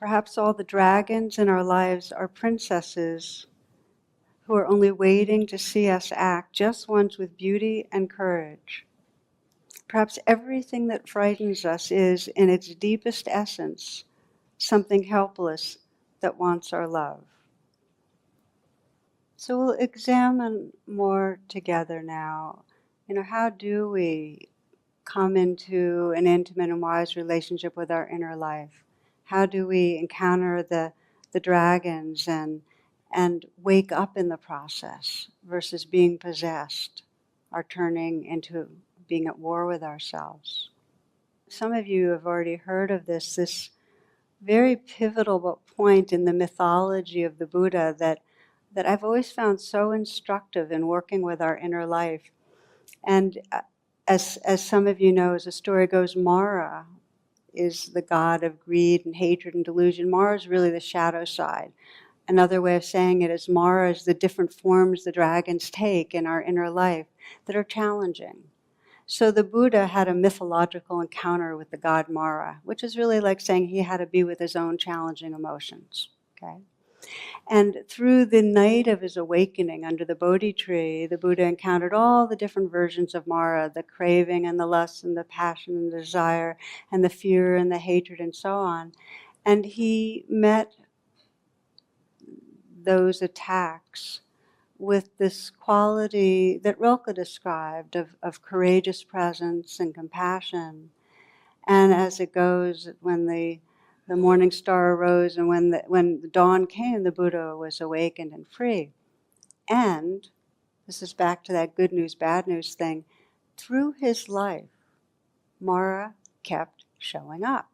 Perhaps all the dragons in our lives are princesses who are only waiting to see us act just once with beauty and courage. Perhaps everything that frightens us is, in its deepest essence, something helpless that wants our love. So we'll examine more together now. How do we come into an intimate and wise relationship with our inner life? How do we encounter the dragons and wake up in the process versus being possessed or turning into being at war with ourselves? Some of you have already heard of this very pivotal point in the mythology of the Buddha that I've always found so instructive in working with our inner life. And as some of you know, as the story goes, Mara is the god of greed and hatred and delusion. Mara is really the shadow side. Another way of saying it is Mara is the different forms the dragons take in our inner life that are challenging. So the Buddha had a mythological encounter with the god Mara, which is really like saying he had to be with his own challenging emotions. Okay? And through the night of his awakening under the Bodhi tree, the Buddha encountered all the different versions of Mara, the craving and the lust and the passion and the desire and the fear and the hatred and so on. And he met those attacks with this quality that Rilke described of courageous presence and compassion. And as it goes, when the morning star arose and when the dawn came, the Buddha was awakened and free. And this is back to that good news, bad news thing. Through his life, Mara kept showing up.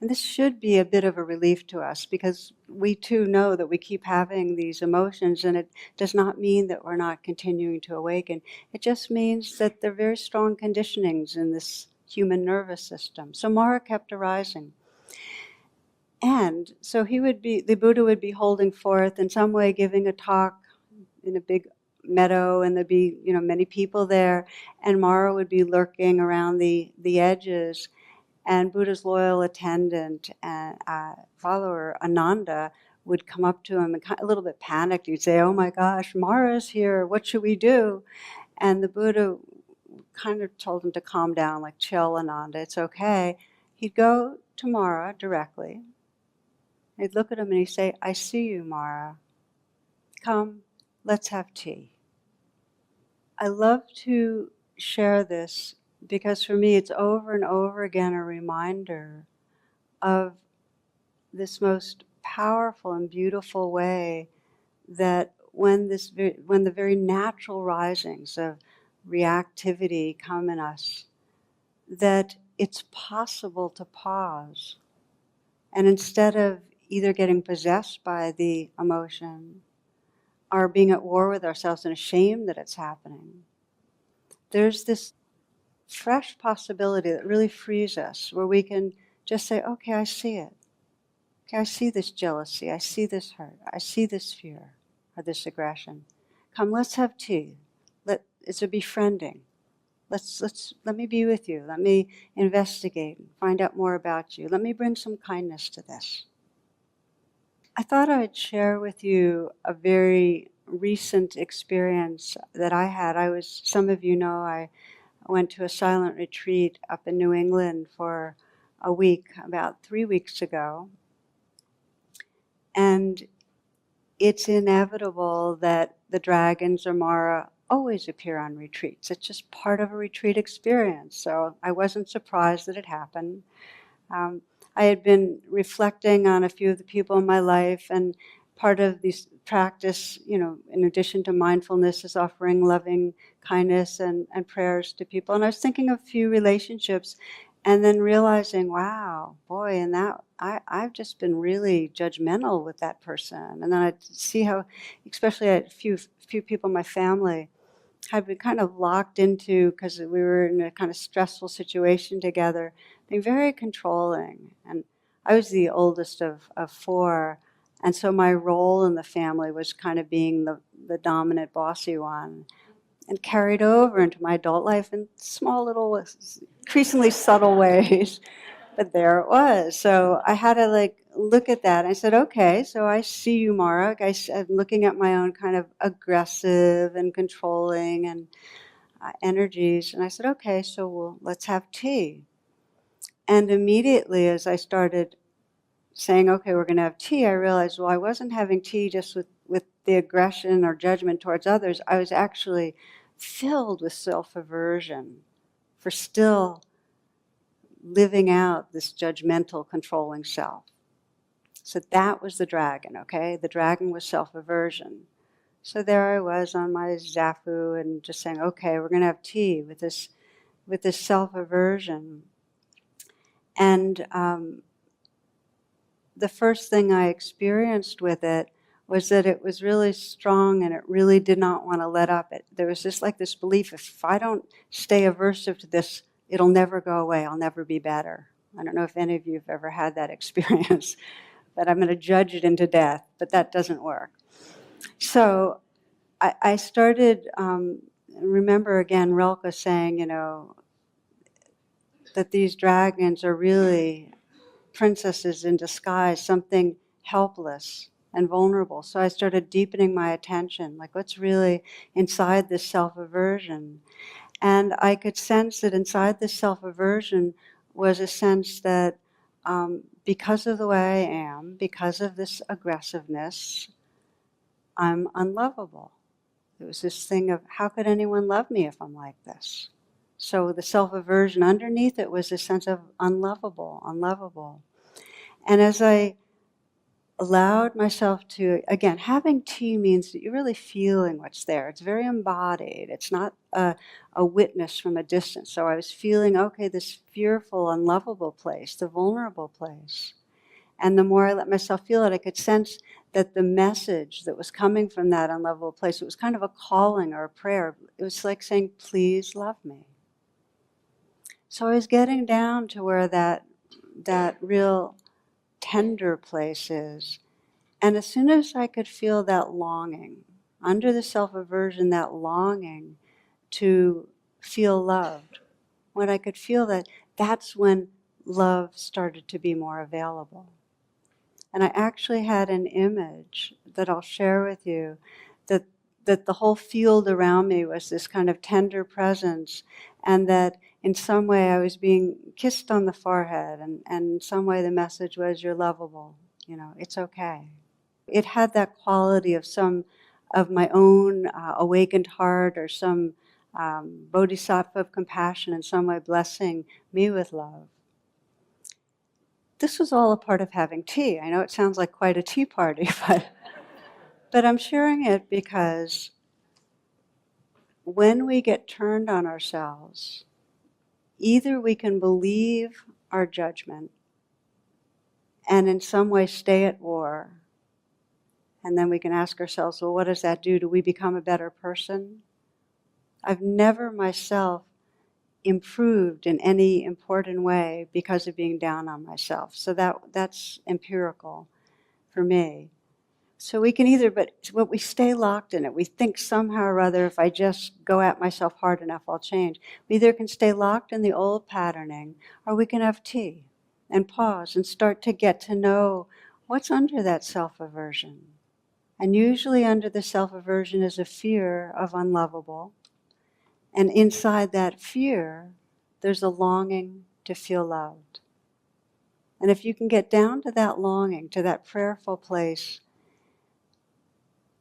And this should be a bit of a relief to us because we too know that we keep having these emotions, and it does not mean that we're not continuing to awaken. It just means that they're very strong conditionings in this human nervous system. So Mara kept arising. And so the Buddha would be holding forth in some way, giving a talk in a big meadow, and there'd be many people there, and Mara would be lurking around the edges. And Buddha's loyal attendant and follower, Ananda, would come up to him and a little bit panicked. He'd say, "Oh my gosh, Mara's here, what should we do?" And the Buddha kind of told him to calm down, like, "Chill, Ananda, it's okay." He'd go to Mara directly. He'd look at him and he'd say, "I see you, Mara. Come, let's have tea." I love to share this because for me it's over and over again a reminder of this most powerful and beautiful way that when the very natural risings of reactivity come in us, that it's possible to pause. And instead of either getting possessed by the emotion or being at war with ourselves and ashamed that it's happening, there's this fresh possibility that really frees us, where we can just say, "Okay, I see it. Okay, I see this jealousy. I see this hurt. I see this fear or this aggression. Come, let's have tea. It's a befriending. Let me be with you. Let me investigate and find out more about you. Let me bring some kindness to this." I thought I'd share with you a very recent experience that I had. Some of you know, I went to a silent retreat up in New England for a week, about 3 weeks ago. And it's inevitable that the dragons or Mara always appear on retreats. It's just part of a retreat experience. So I wasn't surprised that it happened. I had been reflecting on a few of the people in my life, and part of this practice, in addition to mindfulness, is offering loving kindness and prayers to people. And I was thinking of a few relationships and then realizing, wow, boy, and that I've just been really judgmental with that person. And then I'd see how, especially a few people in my family, had been kind of locked into, because we were in a kind of stressful situation together, being very controlling. And I was the oldest of 4. And so my role in the family was kind of being the dominant, bossy one, and carried over into my adult life in small little, increasingly subtle ways. But there it was. So I had to like look at that. I said, okay, so I see you, Mara. I'm looking at my own kind of aggressive and controlling and energies. And I said, okay, so let's have tea. And immediately as I started saying, okay, we're going to have tea, I realized, well, I wasn't having tea just with the aggression or judgment towards others. I was actually filled with self-aversion for still living out this judgmental, controlling self. So that was the dragon, okay? The dragon was self-aversion. So there I was on my zafu and just saying, okay, we're going to have tea with this self-aversion. And the first thing I experienced with it was that it was really strong and it really did not want to let up. There was just like this belief, if I don't stay aversive to this, it'll never go away, I'll never be better. I don't know if any of you have ever had that experience, but I'm going to judge it into death, but that doesn't work. So I started, remember again Rilke saying, that these dragons are really princesses in disguise, something helpless and vulnerable. So I started deepening my attention, like what's really inside this self-aversion. And I could sense that inside this self-aversion was a sense that because of the way I am, because of this aggressiveness, I'm unlovable. It was this thing of, how could anyone love me if I'm like this? So the self-aversion underneath it was a sense of unlovable. And as I allowed myself to, again, having tea means that you're really feeling what's there. It's very embodied. It's not a witness from a distance. So I was feeling, okay, this fearful, unlovable place, the vulnerable place. And the more I let myself feel it, I could sense that the message that was coming from that unlovable place, it was kind of a calling or a prayer. It was like saying, please love me. So I was getting down to where that real tender place is. And as soon as I could feel that longing, under the self-aversion, that longing to feel loved, when I could feel that, that's when love started to be more available. And I actually had an image that I'll share with you, that the whole field around me was this kind of tender presence, and that in some way I was being kissed on the forehead, and in some way the message was, you're lovable, it's okay. It had that quality of some of my own awakened heart, or some bodhisattva of compassion in some way blessing me with love. This was all a part of having tea. I know it sounds like quite a tea party, but I'm sharing it because when we get turned on ourselves, either we can believe our judgment and in some way stay at war, and then we can ask ourselves, well, what does that do? Do we become a better person? I've never myself improved in any important way because of being down on myself. So that's empirical for me. So we can either, but we stay locked in it. We think somehow or other, if I just go at myself hard enough, I'll change. We either can stay locked in the old patterning, or we can have tea and pause and start to get to know what's under that self-aversion. And usually under the self-aversion is a fear of unlovable. And inside that fear, there's a longing to feel loved. And if you can get down to that longing, to that prayerful place,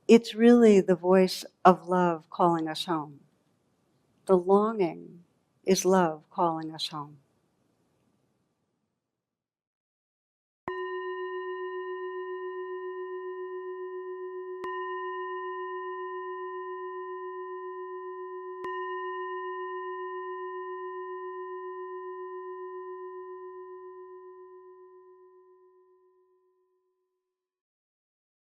it's really the voice of love calling us home. The longing is love calling us home.